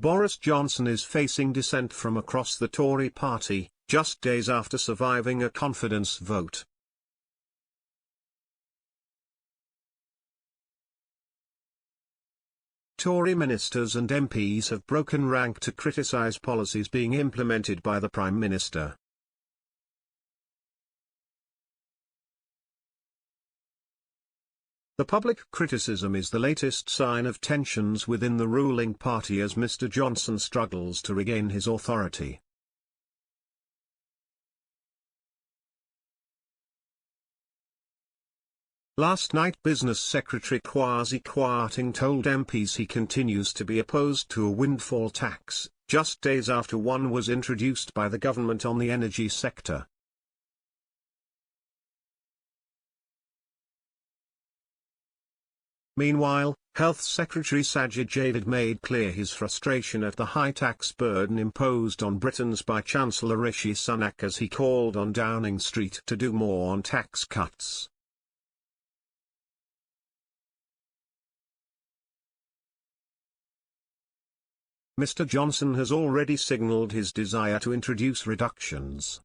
Boris Johnson is facing dissent from across the Tory party, just days after surviving a confidence vote. Tory ministers and MPs have broken rank to criticise policies being implemented by the Prime Minister. The public criticism is the latest sign of tensions within the ruling party as Mr. Johnson struggles to regain his authority. Last night Business Secretary Kwasi Kwarteng told MPs he continues to be opposed to a windfall tax, just days after one was introduced by the government on the energy sector. Meanwhile, Health Secretary Sajid Javid made clear his frustration at the high tax burden imposed on Britons by Chancellor Rishi Sunak as he called on Downing Street to do more on tax cuts. Mr. Johnson has already signalled his desire to introduce reductions.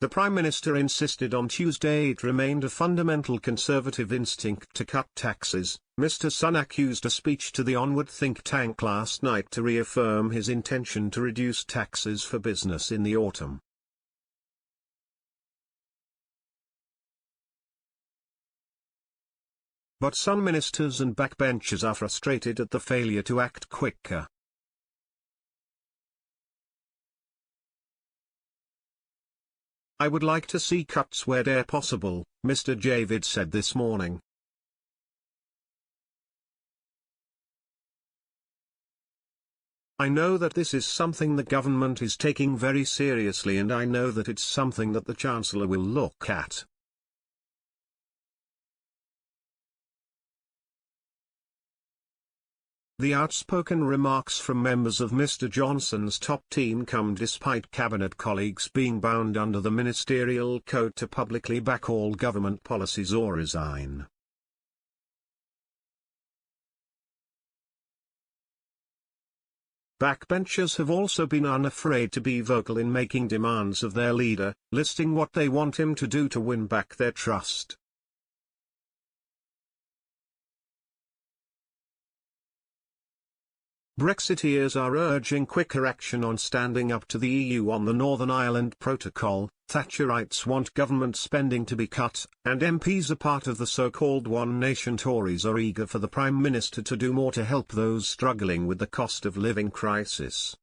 The Prime Minister insisted on Tuesday it remained a fundamental Conservative instinct to cut taxes. Mr. Sunak used a speech to the Onward think tank last night to reaffirm his intention to reduce taxes for business in the autumn. But some ministers and backbenchers are frustrated at the failure to act quicker. I would like to see cuts where they're possible, Mr. Javid said this morning. I know that this is something the government is taking very seriously, and I know that it's something that the Chancellor will look at. The outspoken remarks from members of Mr. Johnson's top team come despite cabinet colleagues being bound under the ministerial code to publicly back all government policies or resign. Backbenchers have also been unafraid to be vocal in making demands of their leader, listing what they want him to do to win back their trust. Brexiteers are urging quicker action on standing up to the EU on the Northern Ireland Protocol. Thatcherites want government spending to be cut, and MPs, a part of the so-called One Nation Tories, are eager for the Prime Minister to do more to help those struggling with the cost of living crisis.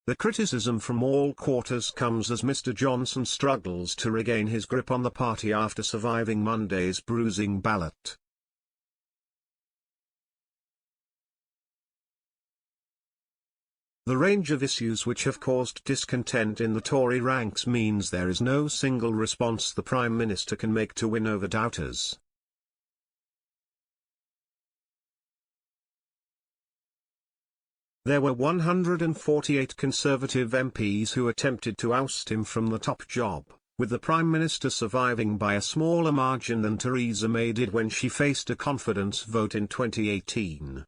The criticism from all quarters comes as Mr. Johnson struggles to regain his grip on the party after surviving Monday's bruising ballot. The range of issues which have caused discontent in the Tory ranks means there is no single response the Prime Minister can make to win over doubters. There were 148 Conservative MPs who attempted to oust him from the top job, with the Prime Minister surviving by a smaller margin than Theresa May did when she faced a confidence vote in 2018.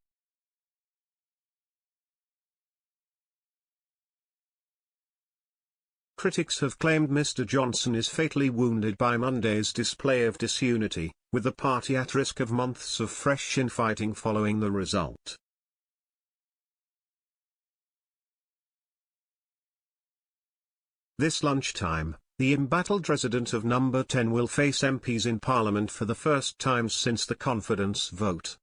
Critics have claimed Mr. Johnson is fatally wounded by Monday's display of disunity, with the party at risk of months of fresh infighting following the result. This lunchtime, the embattled resident of Number 10 will face MPs in Parliament for the first time since the confidence vote.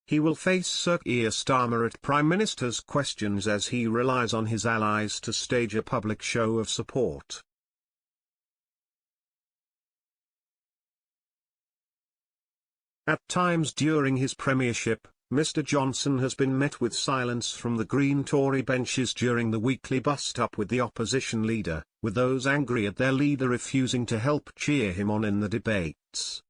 He will face Sir Keir Starmer at Prime Minister's questions as he relies on his allies to stage a public show of support. At times during his premiership, Mr. Johnson has been met with silence from the Green Tory benches during the weekly bust-up with the opposition leader, with those angry at their leader refusing to help cheer him on in the debates.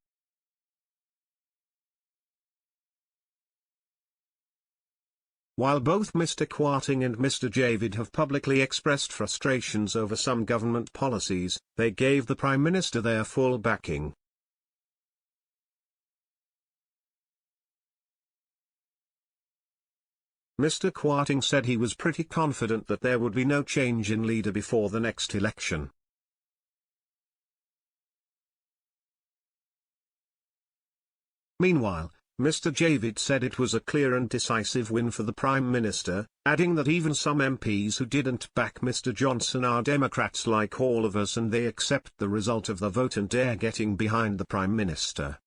While both Mr. Kwarting and Mr. Javid have publicly expressed frustrations over some government policies, they gave the Prime Minister their full backing. Mr. Kwarting said he was pretty confident that there would be no change in leader before the next election. Meanwhile, Mr. Javid said it was a clear and decisive win for the Prime Minister, adding that even some MPs who didn't back Mr. Johnson are Democrats like all of us and they accept the result of the vote and are getting behind the Prime Minister.